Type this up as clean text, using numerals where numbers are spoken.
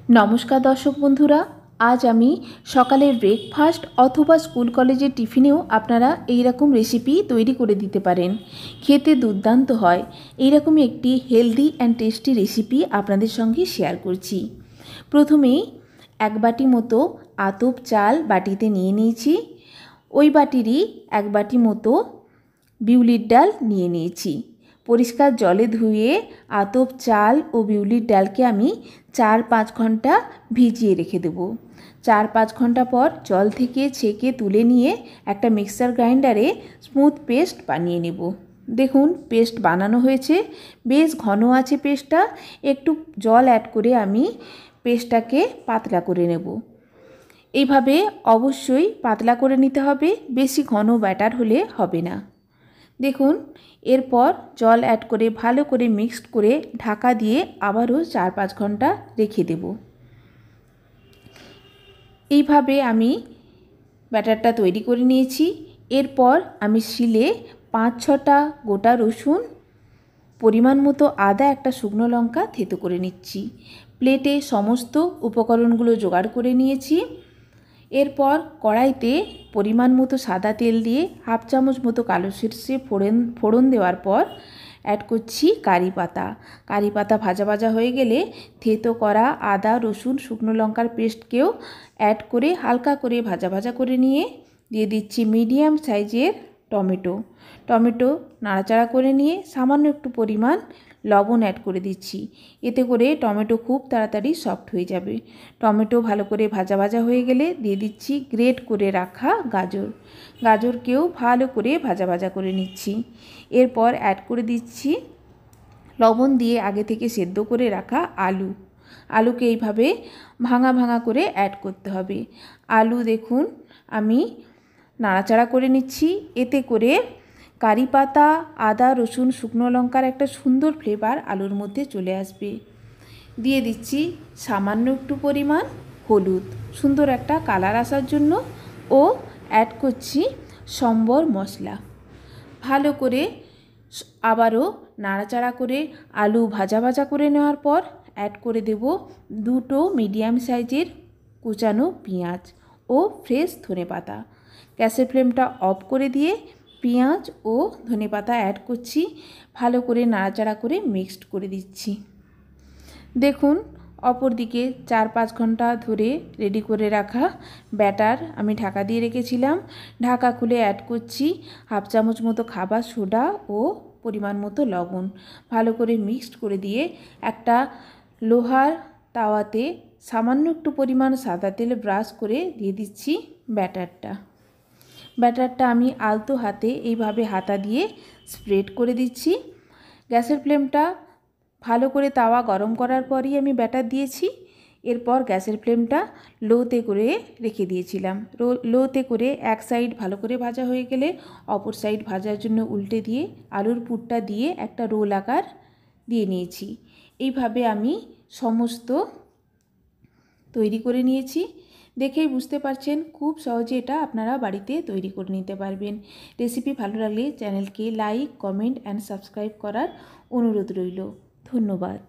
নমস্কার দর্শক বন্ধুরা, আজ আমি সকালের ব্রেকফাস্ট অথবা স্কুল কলেজের টিফিনেও আপনারা এই রকম রেসিপি তৈরি করে দিতে পারেন। খেতে দুর্দান্ত হয়। এইরকমই একটি হেলদি অ্যান্ড টেস্টি রেসিপি আপনাদের সঙ্গে শেয়ার করছি। প্রথমেই এক বাটি মতো আতপ চাল বাটিতে নিয়ে নিয়েছি। ওই বাটিরই এক বাটি মতো বিউলির ডাল নিয়ে নিয়েছি। পরিষ্কার জলে ধুয়ে আতপ চাল ও বিউলির ডালকে আমি 4-5 ঘন্টা ভিজিয়ে রেখে দেব। 4-5 ঘন্টা পর জল থেকে ছেঁকে তুলে নিয়ে একটা মিক্সার গ্রাইন্ডারে স্মুথ পেস্ট বানিয়ে নেব। দেখুন পেস্ট বানানো হয়েছে, বেশ ঘন আছে পেস্টটা। একটু জল অ্যাড করে আমি পেস্টটাকে পাতলা করে নেব। এইভাবে অবশ্যই পাতলা করে নিতে হবে, বেশি ঘন ব্যাটার হলে হবে না। দেখুন এরপর জল অ্যাড করে ভালো করে মিক্সড করে ঢাকা দিয়ে আবারও 4-5 ঘন্টা রেখে দেব। এইভাবে আমি ব্যাটারটা তৈরি করে নিয়েছি। এরপর আমি শিলে 5-6টা গোটা রসুন, পরিমাণ মতো আদা, একটা শুকনো লঙ্কা থেতো করে নিচ্ছি। প্লেটে সমস্ত উপকরণগুলো জোগাড় করে নিয়েছি। এরপর কড়াইতে পরিমাণ মতো সাদা তেল দিয়ে 1/2 চামচ মতো কালো সরষে ফোড়ন দেওয়ার পর অ্যাড করছি কারি পাতা। কারি পাতা ভাজা ভাজা হয়ে গেলে থেতো করা আদা, রসুন, শুকনো লঙ্কার পেস্টকেও অ্যাড করে হালকা করে ভাজা ভাজা করে নিয়ে দিয়ে দিচ্ছি মিডিয়াম সাইজের টমেটো নাড়াচাড়া করে নিয়ে সামান্য একটু পরিমাণ লবণ অ্যাড করে দিচ্ছি। এতে করে টমেটো খুব তাড়াতাড়ি সফট হয়ে যাবে। টমেটো ভালো করে ভাজা ভাজা হয়ে গেলে দিয়ে দিচ্ছি গ্রেট করে রাখা গাজরকেও ভালো করে ভাজা ভাজা করে নিচ্ছি। এরপর অ্যাড করে দিচ্ছি লবণ দিয়ে আগে থেকে সেদ্ধ করে রাখা আলুকে এইভাবে ভাঙা ভাঙা করে অ্যাড করতে হবে। আলু দেখুন আমি নাড়াচাড়া করে নিচ্ছি। এতে করে কারি পাতা, আদা, রসুন, শুকনো লঙ্কার একটা সুন্দর ফ্লেভার আলুর মধ্যে চলে আসবে। দিয়ে দিচ্ছি সামান্য একটু পরিমাণ হলুদ, সুন্দর একটা কালার আসার জন্য, ও অ্যাড করছি সম্বর মশলা। ভালো করে আবারও নাড়াচাড়া করে আলু ভাজা ভাজা করে নেওয়ার পর অ্যাড করে দেব 2টো মিডিয়াম সাইজের কুচানো পেঁয়াজ ও ফ্রেশ ধনেপাতা। গ্যাসের ফ্লেমটা অফ করে দিয়ে পেঁয়াজ ও ধনেপাতা অ্যাড করছি। ভালো করে নাড়াচাড়া করে মিক্সড করে দিচ্ছি। দেখুন অপরদিকে 4-5 ঘন্টা ধরে রেডি করে রাখা ব্যাটার আমি ঢাকা দিয়ে রেখেছিলাম। ঢাকা খুলে অ্যাড করছি 1/2 চামচ মতো খাবার সোডা ও পরিমাণ মতো লবণ। ভালো করে মিক্সড করে দিয়ে একটা লোহার তাওয়াতে সামান্য একটু পরিমাণ সাদা তেল ব্রাশ করে দিয়ে দিচ্ছি ব্যাটারটা আমি আলতো হাতে এইভাবে হাতা দিয়ে স্প্রেড করে দিচ্ছি। গ্যাসের ফ্লেমটা ভালো করে তাওয়া গরম করার পরই আমি ব্যাটার দিয়েছি। এরপর গ্যাসের ফ্লেমটা লোতে করে রেখে দিয়েছিলাম। লোতে করে এক সাইড ভালো করে ভাজা হয়ে গেলে অপর সাইড ভাজার জন্য উল্টে দিয়ে আলুর পুরটা দিয়ে একটা রোল আকার দিয়ে নিয়েছি। এইভাবে আমি সমস্ত তৈরি করে নিয়েছি। দেখেই বুঝতে পারছেন খুব সহজে এটা আপনারা বাড়িতে তৈরি করে নিতে পারবেন। রেসিপি ভালো লাগলে চ্যানেলকে লাইক, কমেন্ট অ্যান্ড সাবস্ক্রাইব করার অনুরোধ রইল। ধন্যবাদ।